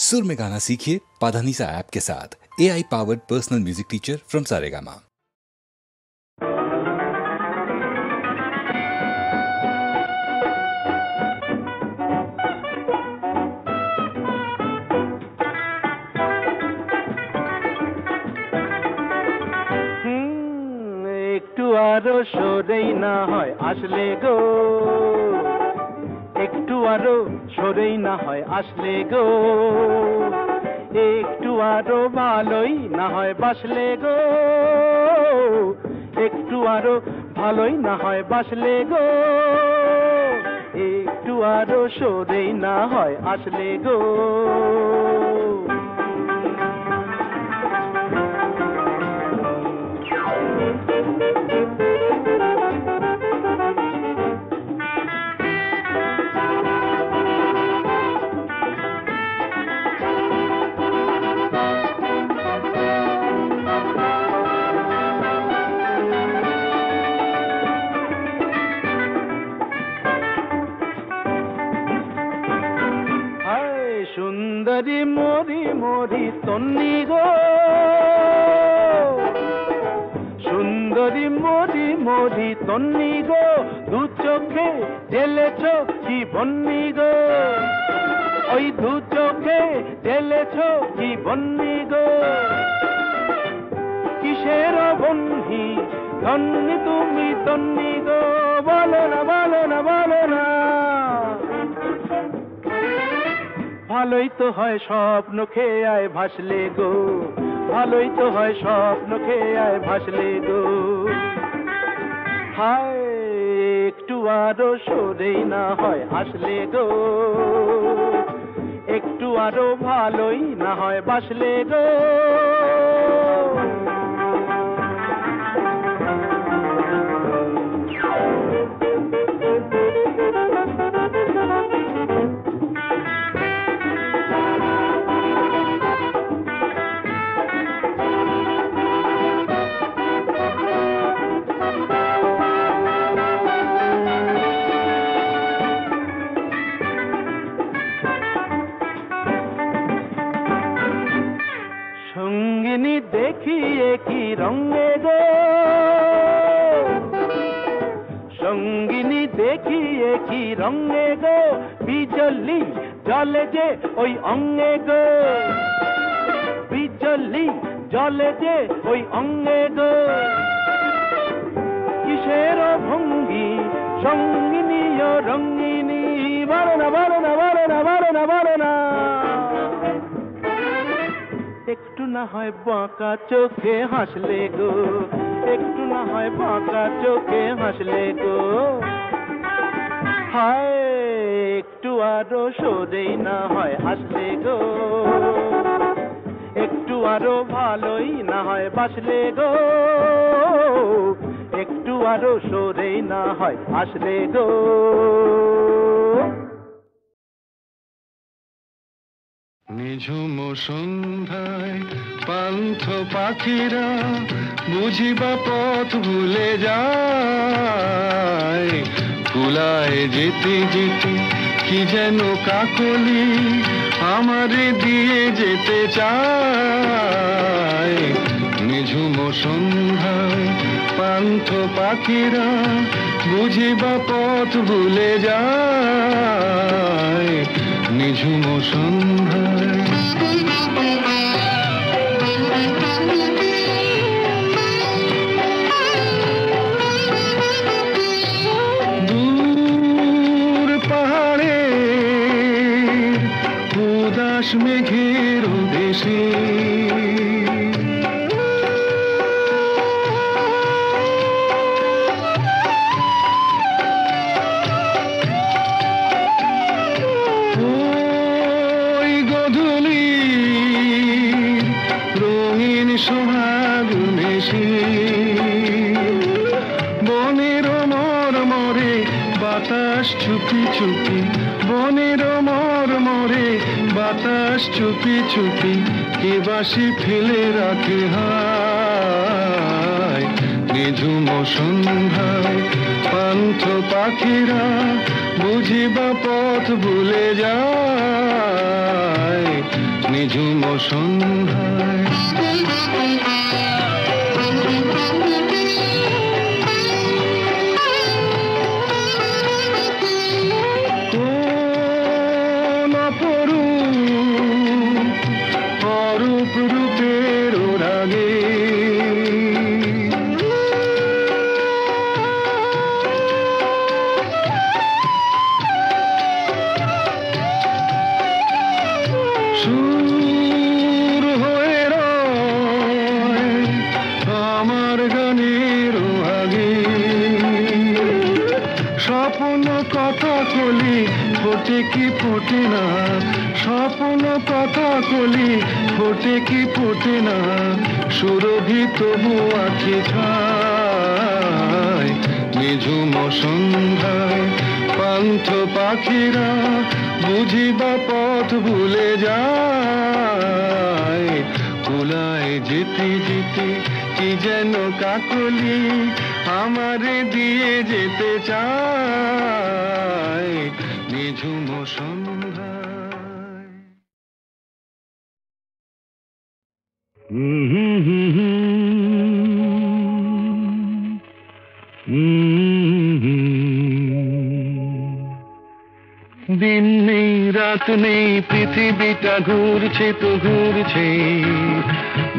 सुर में गाना सीखिए पाधानीसा ऐप के साथ। AI powered personal music teacher from Saregama. একটু আরো সরেই না হয় আসলে গো, একটু আরো সরেই না হয় আসলে গো, একটু আরো ভালোই না হয় বাসলে গো, একটু আরো ভালোই না হয় বাসলে গো, একটু আরো সরেই না হয় আসলে গো। সুন্দরী মরি মরি তন্নি গো, সুন্দরী মরি মরি তন্নি গো, দু চোখে ঢেলেছ কি বন্নি গো, ওই দু চোখে ঢেলেছ কি বন্নি গো, কিসের বন্ধি ধন্যি তুমি তন্নি গো, বলো না বলো না বলো না। ভালোই তো হয় স্বপ্ন খেয়ে আয় ভাসলে গো, ভালোই তো হয় স্বপ্ন খেয়ে আয় ভাসলে গো, হায় একটু আরো সরেই না হয় আসলে গো, একটু আরো ভালোই না হয় বাসলে গো। সঙ্গিনী দেখিয়ে কি রঙে গো, সঙ্গিনী দেখিয়ে কি রঙে গো, বিজলি জলে যে ওই অঙ্গে গো, বিজলি জলে যে ওই অঙ্গে গো, কিসের ভঙ্গি সঙ্গিনী ও রঙ্গিনী, বলো না বলো না বলো না বলো না বলো না। একটু না হয় বাঁকা চোখে হাসলে গো, একটু না হয় বাঁকা চোখে হাসলে গো, হায় একটু আরো সরেই না হয় আসলে গো, একটু আরো ভালোই না হয় বাসলে গো, একটু আরো সরেই না হয় আসলে গো। নিঝুম সন্ধ্যায় পান্থ পাখিরা বুঝিবা পথ ভুলে যায়, কুলায় যেতে যেতে কি যেন কাকলি আমারে দিয়ে যেতে চায়, নিঝুম সন্ধ্যায় পান্থ পাখিরা বুঝিবা পথ ভুলে যায়, নিঝুম সন্ধ্যায়। দূর পাহাড়ে উদাস মেঘের দেশে বনের মরমরে বাতাস চুপি চুপি, বনের মরমরে বাতাস চুপি চুপি, কে বাসি ফেলে রাখে হায়, নিঝুম সন্ধ্যায় পান্থ পাখিরা বুঝিবা পথ ভুলে যায়, নিঝুম সন্ধ্যায় কোন অরূপ রূপের রাগে সুর হয়ে রয় আমার গানের আগে স্বপ্ন কথা কলি ফোটে কি ফোটে না স্বপ্ন কথা কলি ফোটে কি ফোটে না সুরভি তবু আখি খায় নিঝুম সন্ধ্যায় পান্থ পাখিরা বুঝিবা পথ ভুলে যায় কুলায় যেতে যেতে কি যেন কাকলি আমারে দিয়ে যেতে চায় নিঝুম সন্ধ্যায় দিন নেই রাত নেই পৃথিবীটা ঘুরছে তো ঘুরছে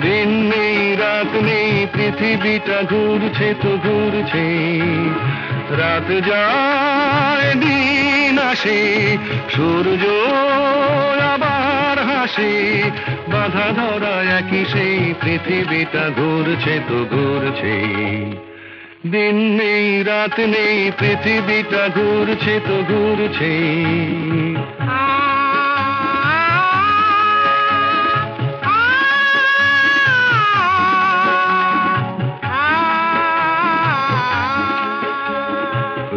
দিন নেই রাত নেই পৃথিবীটা ঘুরছে তো ঘুরছে রাত যায় দিন আসে সূর্য আবার হাসে বাধা ধরা একই সেই পৃথিবীটা ঘুরছে তো ঘুরছে দিন নেই রাত নেই পৃথিবীটা ঘুরছে তো ঘুরছে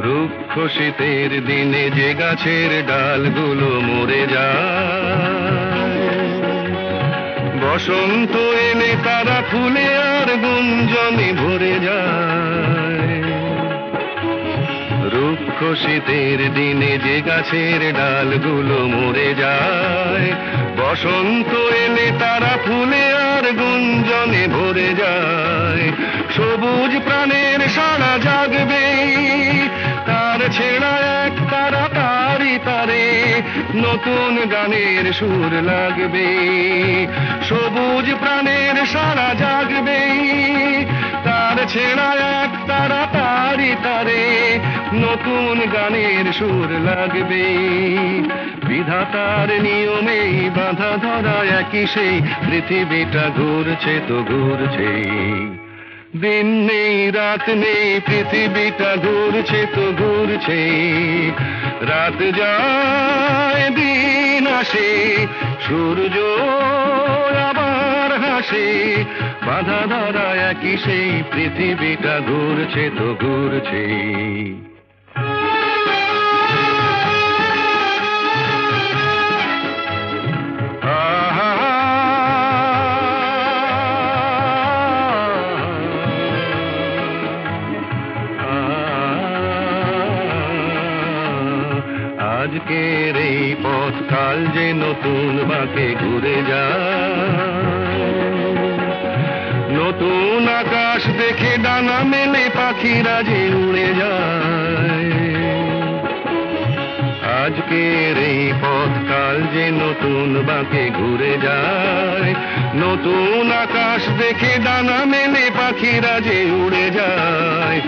রুক্ষ শীতের দিনে যে গাছের ডালগুলো মরে যায় বসন্ত এলে তারা ফুলে আর গুঞ্জনে ভরে যায় রুক্ষ শীতের দিনে যে গাছের ডালগুলো মরে যায় বসন্ত এলে তারা ফুলে আর গুঞ্জনে ভরে যায় সবুজ প্রাণের সারা জাগবে তার ছেঁড়া এক তারা তারি তারে নতুন গানের সুর লাগবে সবুজ প্রাণের সারা জাগবে তার ছেঁড়া এক তারা তারি তারে নতুন গানের সুর লাগবে বিধাতার নিয়মে বাঁধা ধরা একই সেই পৃথিবীটা ঘুরছে তো ঘুরছে দিন নেই রাত নেই পৃথিবীটা ঘুরছে তো ঘুরছে রাত যায় দিন আসে সূর্য আবার হাসে বাধা ধরা একই সেই পৃথিবীটা ঘুরছে তো ঘুরছে আজকের এই পথ কাল যে নতুন বাঁকে ঘুরে যায় নতুন আকাশ দেখে ডানা মেলে পাখিরা যে উড়ে যায় আজকের এই পথ কাল যে নতুন বাঁকে ঘুরে যায় নতুন আকাশ দেখে ডানা মেলে পাখিরা যে উড়ে যায়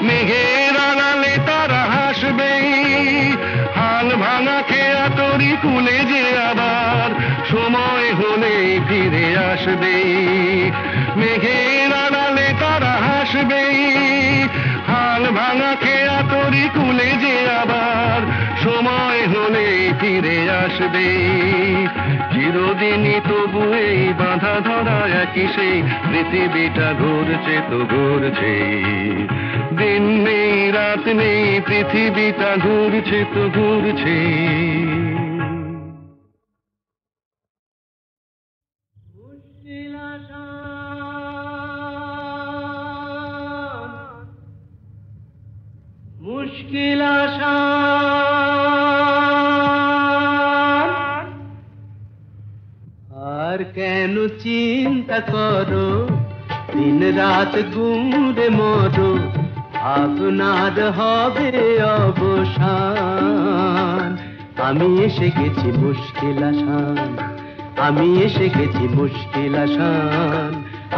মেঘের আড়ালে তারা হাসবে হাল ভাঙা খেয়া তরি কুলে যে আবার সময় হলে ফিরে আসবে মেঘের আড়ালে তারা হাসবে হাল ভাঙা খেয়া তরি কুলে যে আবার সময় হলে ফিরে আসবে চিরদিনই তবু এই বাঁধা ধরা একই সেই পৃথিবীটা ঘুরছে তো ঘুরছে দিন নেই রাত নেই পৃথিবীটা ঘুরছে তো ঘুরছে মুশকিল আসান আর কেন চিন্তা করো, দিন রাত গুঁড়ে মরো, আপনার হবে অবসান। আমি এসে গেছি মুশকিল আসান, আমি এসে গেছি মুশকিল আসান,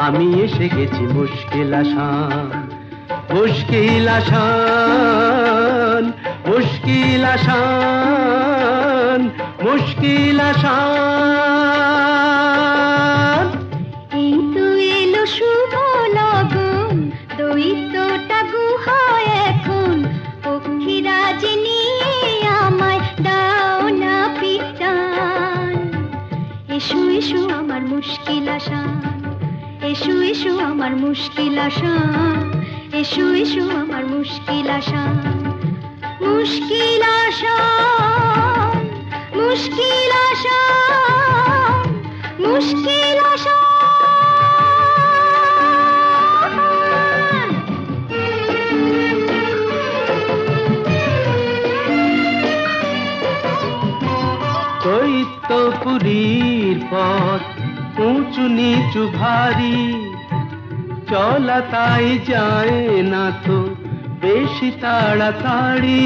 আমি এসে গেছি মুশকিল আসান। মুশকিল আসান, মুশকিল আসান, মুশকিল আসান। এই তো এলো শুভ লগন, দৈত্যটা গুহায় এখন, পক্ষীরাজ নিয়ে আমায় দাও না পিটান। এসো এসো আমার মুশকিল আসান, এসো এসো আমার মুশকিল আসান, এসো এসো আমার মুশকিল আসান। মুশকিল আসান, মুশকিল আসান, মুশকিল আসান। দৈত্যপুরীর পথ উঁচু নিচু ভারী, চলা তাই যায় না তো বেশি তাড়াতাড়ি।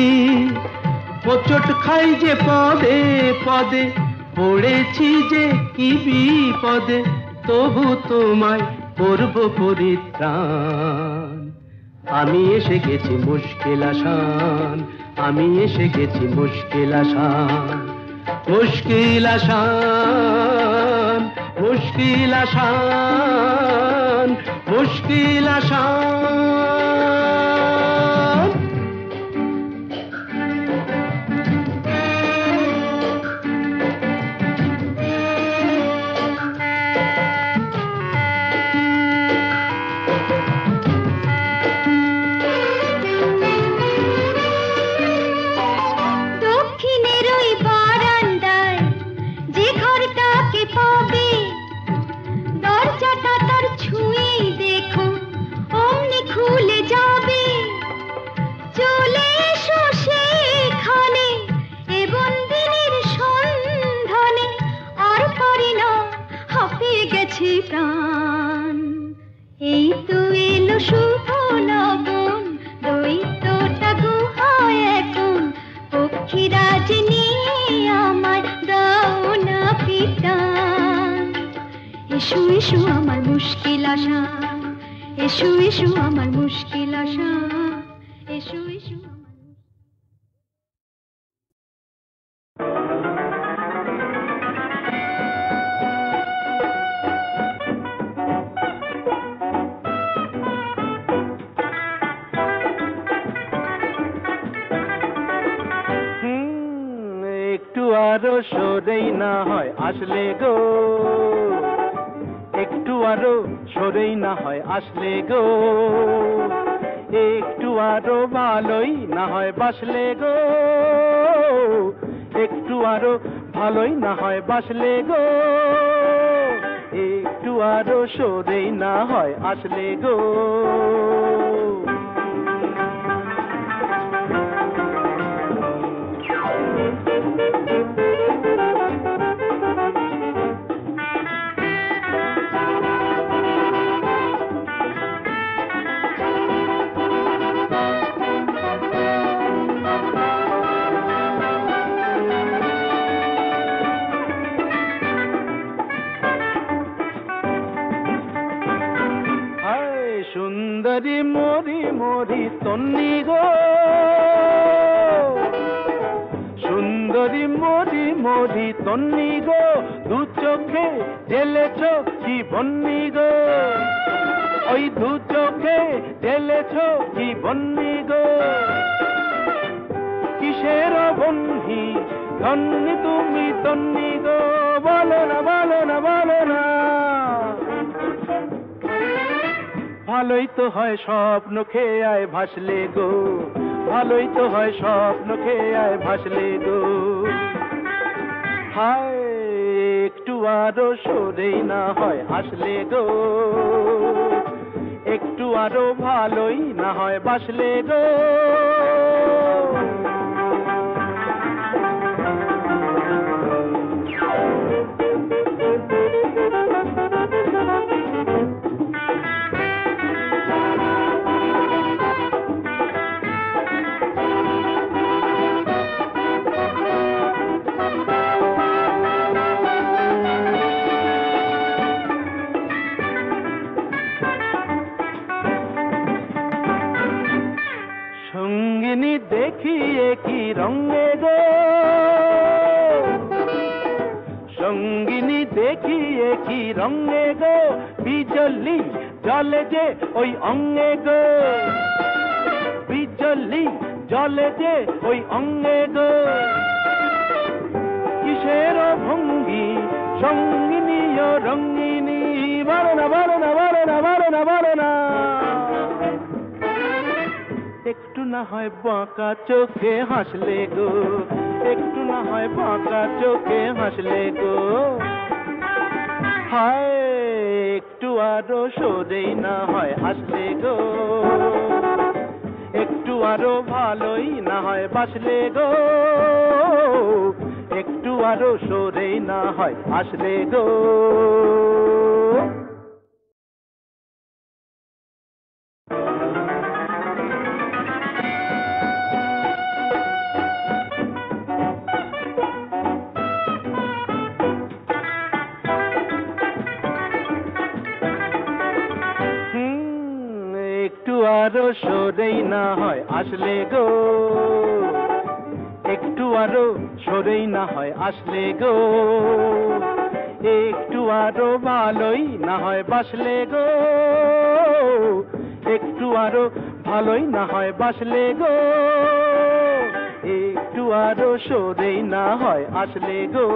হোঁচট খাই যে পদে পদে, পড়েছি যে কি বিপদে, তবু তোমায় করব পরিত্রাণ। আমি এসে গেছি মুশকিল আসান, আমি এসে গেছি মুশকিল আসান। মুশকিল আসান, মুশকিল আসান, মুশকিল আসান। দক্ষিণের ওই বারান্দায় যে ঘরটাকে পাবে, দরজাটা তার ছুঁয়েই দেখো অমনি খুলে যাবে। চলে এসো সেখানে এ বন্দিনীর সন্ধানে, আর পারি না হাঁপিয়ে গেছে প্রাণ। এই তো এলো শুভ লগন, দৈত্যটা গুহায় এখন, পক্ষীরাজ নিয়ে আমায় দাও না পিটান। এসো এসো আমার মুশকিল আসান, এসো এসো আমার মুশকিল আসান, এসো এসো আমার। একটু আরো সরেই না হয় আসলে গো, একটু আরো সরেই না হয় আসলে গো, একটু আরো ভালোই না হয় বাসলে গো, একটু আরো ভালোই না হয় বাসলে গো, একটু আরো সরেই না হয় আসলে গো। সুন্দরী মরি মরি তন্নি গো, সুন্দরী মরি মরি তন্নি গো, দু চোখে ঢেলেছ কি বন্নি গো, ওই দু চোখে ঢেলেছ কি বন্নি গো। কিসের বন্ধি ধন্যি তুমি তন্নি গো, বলো না বলো না বলো না। ভালোই তো হয় স্বপ্ন খেয়ে আয় ভাসলে গো, ভালোই তো হয় স্বপ্ন খেয়ে আয় ভাসলে গো। হায় একটু আরো সরেই না হয় আসলে গো, একটু আরো ভালোই না হয় বাসলে গো। সঙ্গিনী দেখিয়ে কি রঙে গো বিজলি জলে যে ওই অঙ্গে গো বিজলি জলে যে ওই অঙ্গে গো কিসের ভঙ্গি সঙ্গিনী ও রঙ্গিনী বলো না বলো না বলো না বলো না বলো না একটু না হয় বাঁকা চোখে হাসলে গো একটু না হয় বাঁকা চোখে হাসলে গো হায় একটু আরো সরেই না হয় হাসলে গো একটু আরো ভালোই না হয় বাসলে গো একটু আরো সরেই না হয় হাসলে গো আরো সরেই না হয় আসলে গো একটু আরো সরেই না হয় আসলে গো একটু আরো ভালোই না হয় বাসলে গো একটু আরো ভালোই না হয় বাসলে গো একটু আরো সরেই না হয় আসলে গো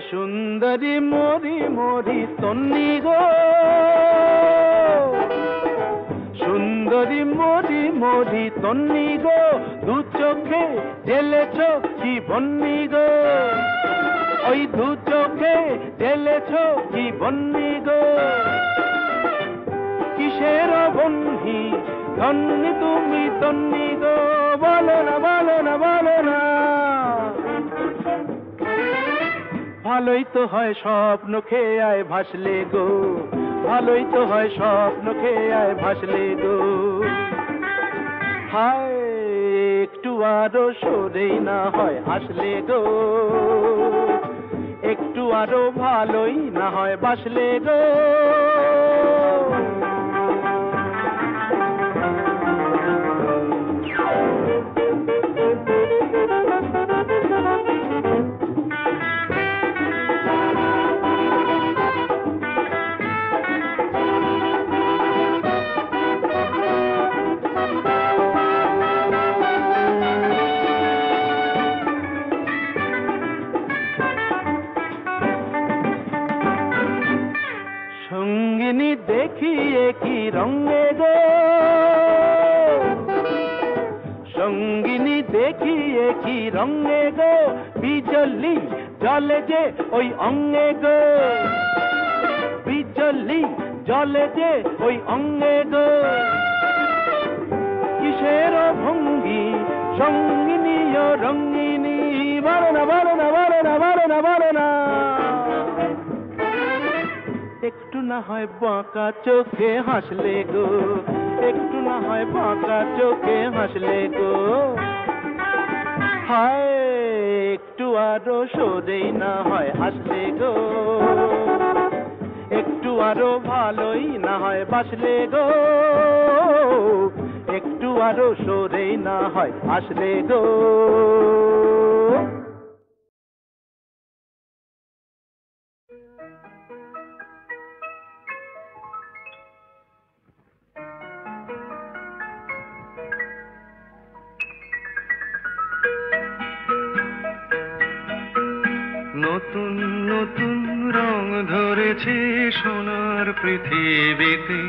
সুন্দরী মরি মরি তন্নি গো সুন্দরী মরি মরি তন্নি গো দু চোখে ঢেলেছ কি বন্নি গো ওই দু চোখে ঢেলেছ কি বন্নি গো কিসের বন্ধি ধন্যি তুমি তন্নি গো বলো না বলো না বলো না ভালোই তো হয় স্বপ্ন খেয়ে আয় ভাসলে গো ভালোই তো হয় স্বপ্ন খেয়ে আয় ভাসলে গো হায় একটু আরো সরেই না হয় হাসলে গো একটু আরো ভালোই না হয় বাসলে গো সঙ্গিনী দেখিয়ে কি রঙে গো সঙ্গিনী দেখিয়ে কি রঙে গো বিজলি জলে যে ওই অঙ্গে গো বিজলি জলে যে ওই অঙ্গে গো কিসের ভঙ্গি সঙ্গিনী ও রঙ্গিনী বলো না বলো না বলো না বলো না বলো না একটু না হয় বাঁকা চোখে হাসলে গো একটু না হয় বাঁকা চোখে হাসলে গো হায় একটু আরো সরেই না হয় হাসলে গো একটু আরো ভালোই না হয় বাসলে গো একটু আরো সরেই না হয় হাসলে গো নতুন নতুন রং ধরেছে সোনার পৃথিবীতে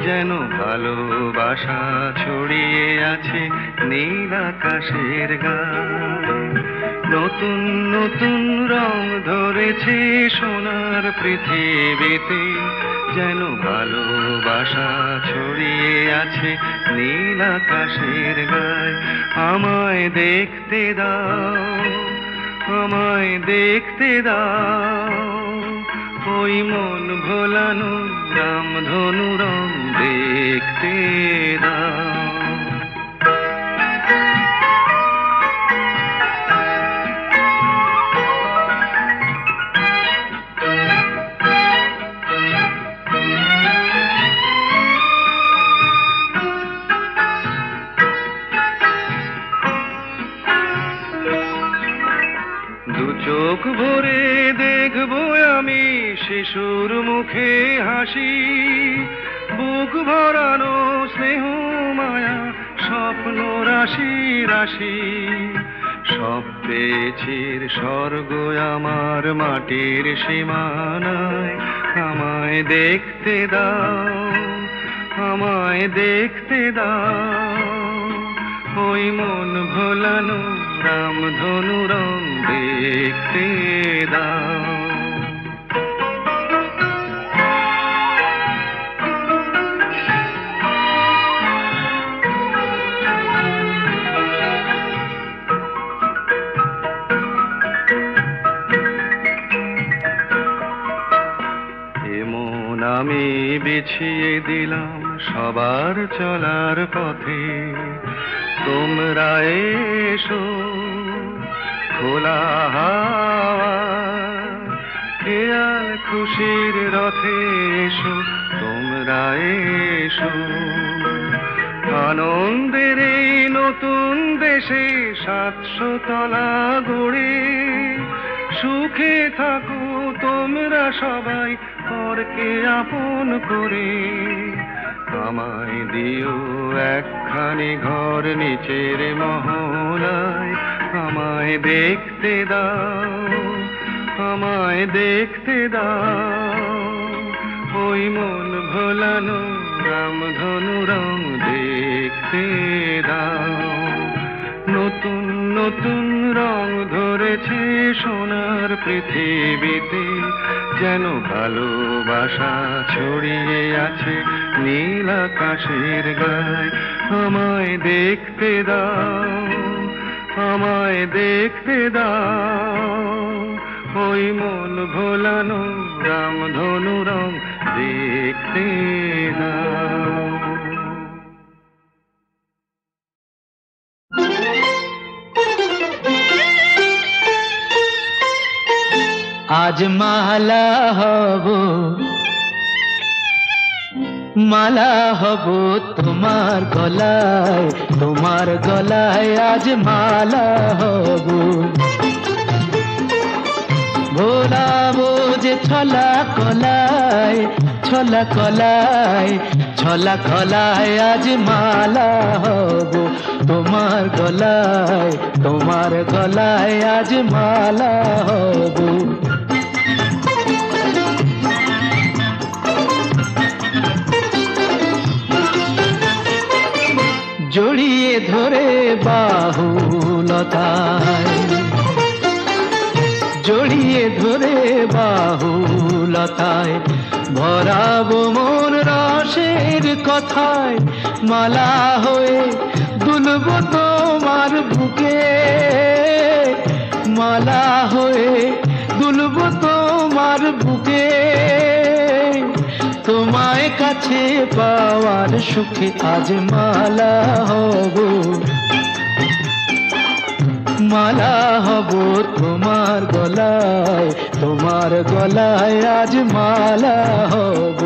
যেন ভালোবাসা ছড়িয়ে আছে নীল আকাশের গায়ে নতুন নতুন রং ধরেছে সোনার পৃথিবীতে যেন ভালোবাসা ছড়িয়ে আছে নীল আকাশের গায়ে আমায় দেখতে দাও আমায় দেখতে দাও ও মন ভোলানো রামধনু রং দেখতে দাও। চোখ ভরে দেখবো আমি শিশুর মুখে হাসি, বুক ভরানো স্নেহ মায়া স্বপ্ন রাশি রাশি। সব পেয়েছির স্বর্গ আমার মাটির সীমানায়, আমায় দেখতে দাও, আমায় দেখতে দাও। ওই মন ভোলানো রামধনু রং দেখতে দাও। এমন আমি বিছিয়ে দিলাম সবার চলার পথে, তোমরা এসো খোলা হাওয়া খেয়াল খুশির রথে এসো, তোমরা এসো। আনন্দের এই নতুন দেশে 700 তলা গড়ে সুখে থাকো তোমরা সবাই পরকে আপন করে। আমায় দিও একখানি ঘর নিচের মহলায়, আমায় দেখতে দাও, আমায় দেখতে দাও। ওই মন ভোলানো রামধনু রং দেখতে দাও। নতুন নতুন রং ধরেছে সোনার পৃথিবীতে, যেন ভালোবাসা ছড়িয়ে আছে নীল আকাশের গায়ে। আমায় দেখতে দাও, আমায় দেখতে দাও। ওই মন ভোলানো রামধনু রং দেখতে দাও। আজ মালা হব, মালা হব তোমার গলায়, তোমার গলায় আজ মালা হব। ভোলাবো যে ছলা কলায়, ছলা কলায়, ছলা কলায় আজ মালা হব তোমার গলায়, তোমার গলায় আজ মালা হব। জড়িয়ে ধরে বাহুলতায়, জড়িয়ে ধরে বাহুলতায়, ভরাবো মন রসের কথায়। মালা হয়ে দুলব তোমার বুকে, মালা হয়ে দুলব তোমার বুকে। তোমায় কাছে পাওয়ার সুখে আজ মালা হব, মালা হব তোমার গলায়, তোমার গলায় আজ মালা হব।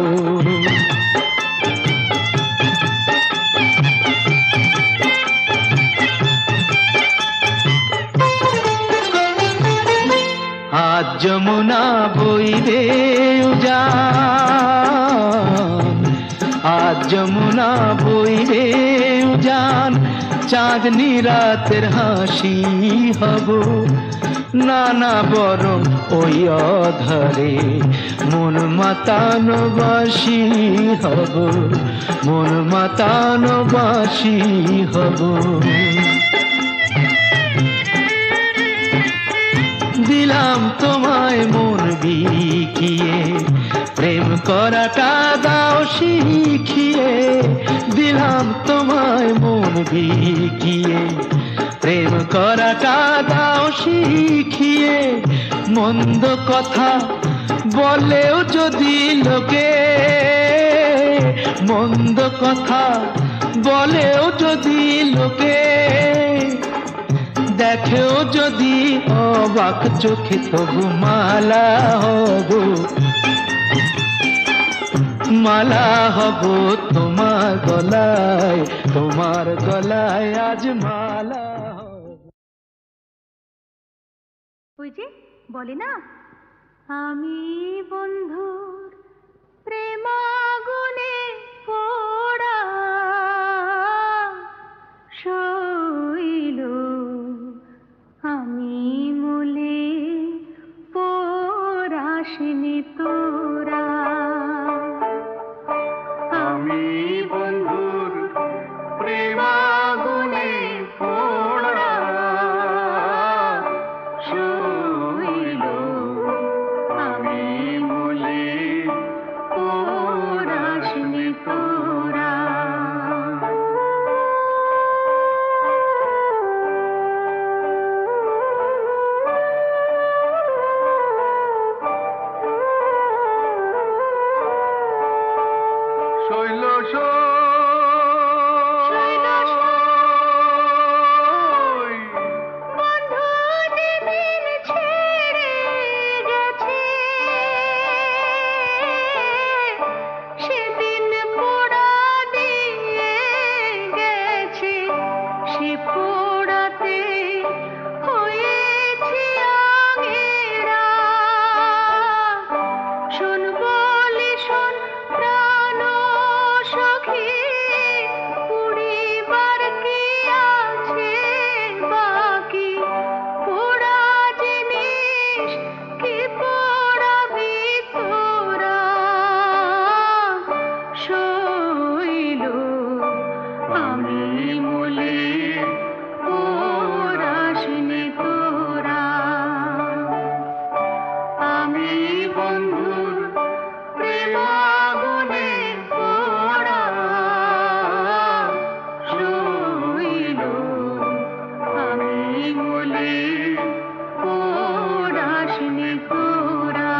আজ যমুনা বইবে উজান, আজ যমুনা বইবে উজান। চাঁদনি রাতের হাসি হব, নানা বরং ওই অধরে মন মাতানো বাসি হব, মন মাতানো বাসি হব। দিলাম তোমায় মন বিকিয়ে, প্রেম করাটা দাও শিখিয়ে। দিলাম তোমায় মন বিকিয়ে, প্রেম করাটা দাও শিখিয়ে। মন্দ কথা বলেও যদি লোকে মন্দ কথা, বলেও যদি লোকে দেখেও যদি অবাক চোখে, তবু মালা হব, মালা হব তোমার গলায়, তোমার গলায় আজ মালা হব। ওই যে বলে না, আমি বন্ধুর প্রেমাগুনে পোড়া শৈল, আমি মলে পোড়াসনি তোরা। আমি বন্ধুর প্রেমাগুনে পোড়া শৈল, আমি মলে পোড়াসনি তোরা। শৈল বন্ধু যেদিন ছেড়ে গেছে, সেদিন পোড়া দিয়ে গেছে, সে পোড়াতে হয়েছে আগেরা। শোন বলে শোন প্রাণ সখী, পুড়িবার কি আছে বাকি, পোড়া জিনিস কি পোড়াবি তোরা। শৈল আমি মলে পোড়াসনি তোরা। আমি বন্ধুর প্রেমাগুনে পোড়া শৈল, আমি মলে পোড়াসনি তোরা।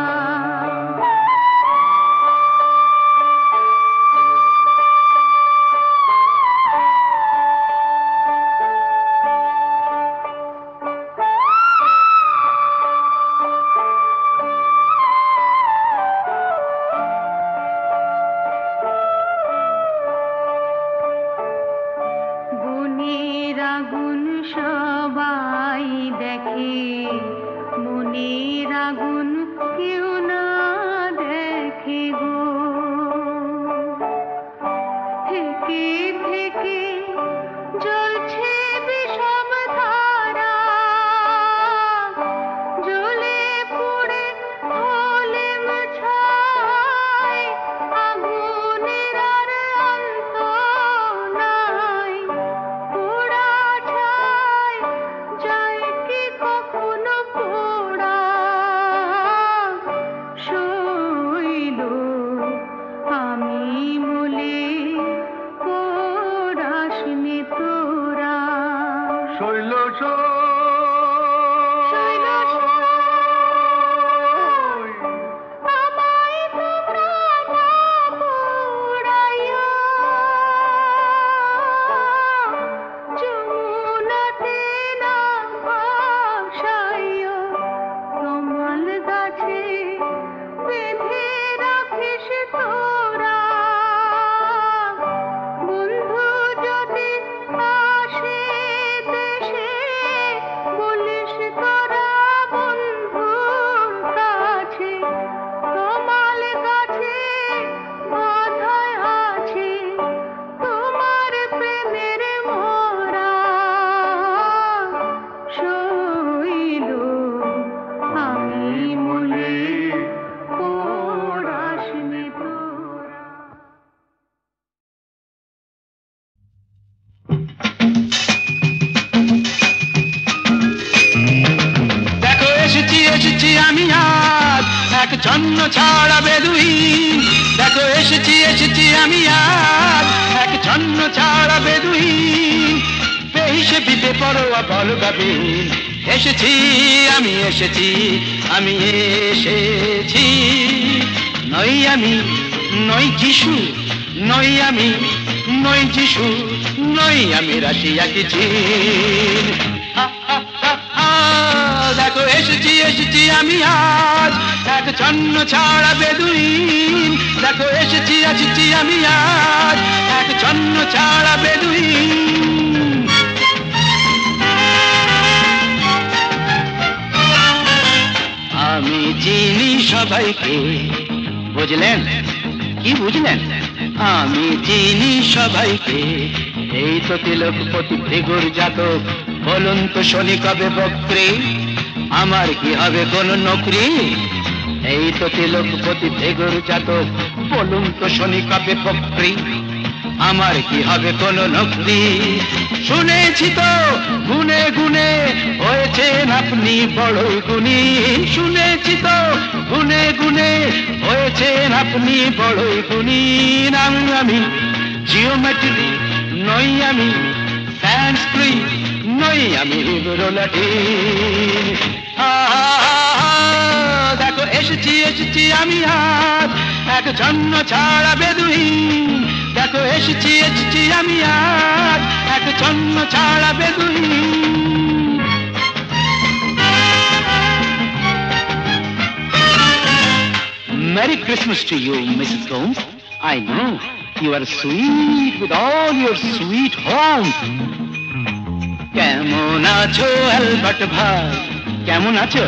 গুণের আগুন সবাই দেখে, মনের আগুন কেউ না দেখে গো। থেকে থেকে জ্বলছে বিষম ধারা, জ্বলে পুড়ে হলে ছাই, আগুনের আর অন্ত নাই। পোড়া ছাই যায় কি কখনো পোড়া। শৈল আমি মলে পোড়াসনি তোরা। শৈল আমায় তোমরা না পোড়াইয়া, যমুনাতে না ভাসাইয়া, কমল গাছে বেঁধে রাখিস তোরা। বন্ধু যদি আসে দেশে, বলিস তোরা বন্ধুর কাছে, কমল গাছে বাঁধায় আছে তোমার প্রেমের মোরা। শৈল আমি মলে পোড়াসনি তোরা। দেখো এসেছি এসেছি আমি আজ এক ছন্ন ছাড়া বেদুইন, দেখো এসেছি এসেছি আমি আজ এক ছন্ন ছাড়া বেদুইন। বেহিসে বিদে পরোয়া বল গাবিন, এসেছি আমি এসেছি আমি এসেছি নই আমি নই যিশু নই আমি নই যিশু নই আমি রাশিয়া কি চীন দেখো এসেছি এসেছি আমি আজ এক ছন্ন ছাড়া বেদুইন দেখো এসেছি এসেছি আমি আজ এক ছন্ন ছাড়া বেদুইন আমি চিনি সবাইকে বুঝলেন কি বুঝলেন আমি চিনি সবাইকে এই তো তিলকপতি ভৃগুর জাতক বলুন তো শনি কবে বক্রে আমার কি হবে কোন নকরি এই তো তিলকপতি ভৃগুর জাতক বলুন তো শনি কবে বক্রে আমার কি হবে কোন নকরি শুনেছি তো গুনে গুনে হয়েছেন আপনি বড়ই গুণী শুনেছি তো গুনে গুনে হয়েছেন আপনি বড়ই গুণী নাম আমি জিওমেট্রি নই আমি সংস্কৃত নই আমি লাটিন দেখো এসেছি এসেছি আমি আজ এক ছন্ন ছাড়া বেদুইন দেখো এসেছি এসেছি আমি আজ এক ছন্ন ছাড়া বেদুইন Merry Christmas to you, Mrs. Gomes. I know you are sweet with all your sweet home. কেমন আছো অ্যালবার্ট ভাই কেমন আছো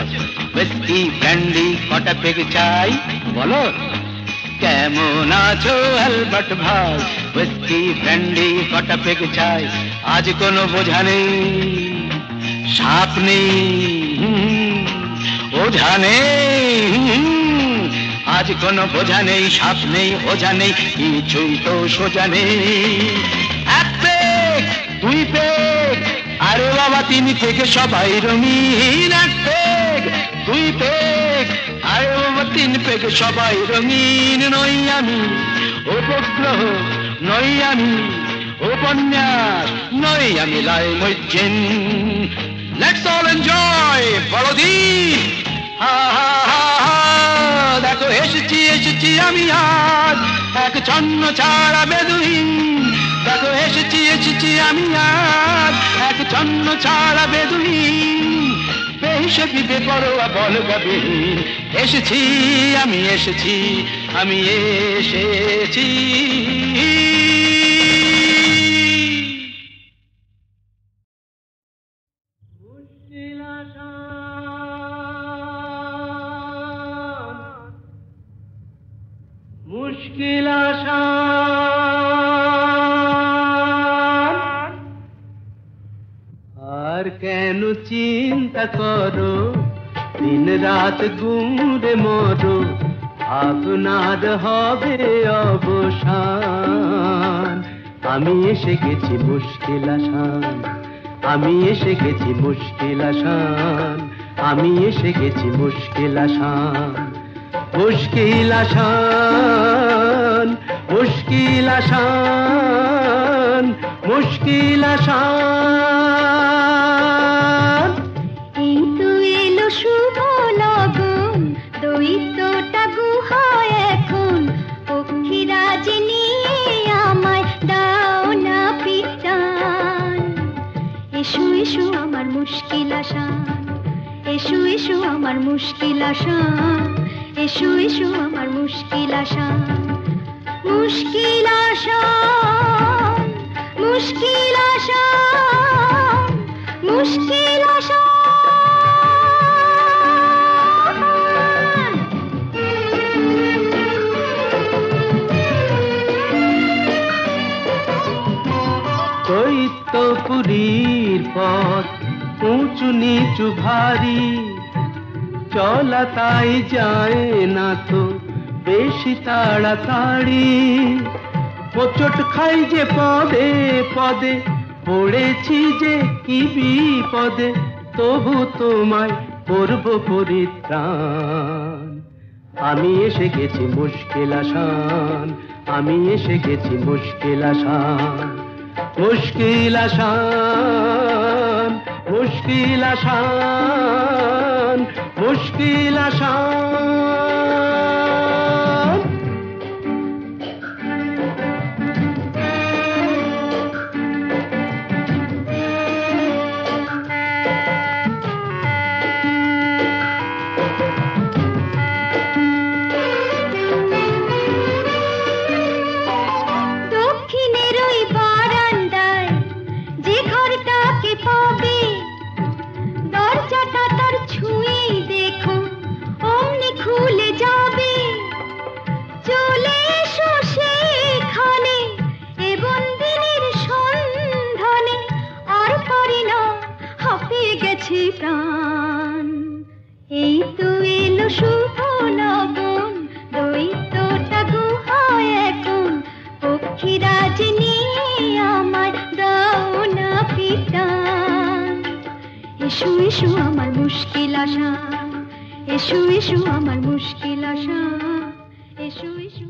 হুইস্কি ব্র্যান্ডি কটা পেগ চাই বলো কেমন আছো অ্যালবার্ট ভাই হুইস্কি ব্র্যান্ডি কটা পেগ চাই আজ কোনো বোঝা নেই সাপ নেই ওঝা নেই আজ কোনো বোঝা নেই সাপ নেই ওঝা নেই কিছুই তো সোজা নেই এক পেগ দুই পেগ আরে বাবা তিনি থেকে সবাই রঙিন এক পেগ দুই পেগ আরে বাবা তিন পেগ সবাই রঙিন নই আমি উপগ্রহ নই আমি উপন্যাস নই আমি লাই মজ্জিন লেটস অল এনজয় বড়দিন হা হা হা দেখো এসেছি এসেছি আমি আজ এক ছন্ন ছাড়া বেদুইন দেখো এসেছি এসেছি আমি আজ এক ছন্ন ছাড়া বেদুইন বেহিসেবি বেপরোয়া বলগাবিহীন এসেছি আমি এসেছি আমি এসেছি মুশকিল আসান আর কেন চিন্তা করো দিন রাত ঘুরে মরো আপনার হবে অবসান আমি এসে গেছি মুশকিল আসান আমি এসে গেছি মুশকিল আসান আমি এসে গেছি মুশকিল আসান মুশকিল আসান মুশকিল আসান মুশকিল আসান এই তো এলো শুভ লগন দৈত্যটা গুহায় এখন পক্ষীরাজ নিয়ে আমায় দাও না পিটান এসো এসো আমার মুশকিল আসান এসো এসো আমার মুশকিল আসান এসো এসো আমার মুশকিল আসান মুশকিল আসান মুশকিল আসান মুশকিল আসান দৈত্যপুরীর পথ উঁচু নিচু ভারী চলা তাই যায় না তো বেশি তাড়াতাড়ি হোঁচট খাই যে পদে পদে পড়েছি যে কি বিপদে তবু তোমায় করব পরিত্রাণ আমি এসে গেছি মুশকিল আসান আমি এসে গেছি মুশকিল আসান মুশকিল আসান মুশকিল আসান, মুশকিল আসান। দক্ষিণের ওই বারান্দায় যে ঘরটাকে পাবে, দরজাটা তার ছুঁয়েই দেখো অমনি খুলে যাবে। চলে এসো সেখানে এ বন্দিনীর সন্ধানে, আর পারি না হাঁপিয়ে গেছে প্রাণ। এই তো এলো শুভ লগন, দৈত্যটা গুহায় এখন, পক্ষীরাজ নিয়ে আমার দাও না পিটান। এসো এসো আমার মুশকিল আশা, এসো এসো আমার মুশকিল আশা, এসো এসো।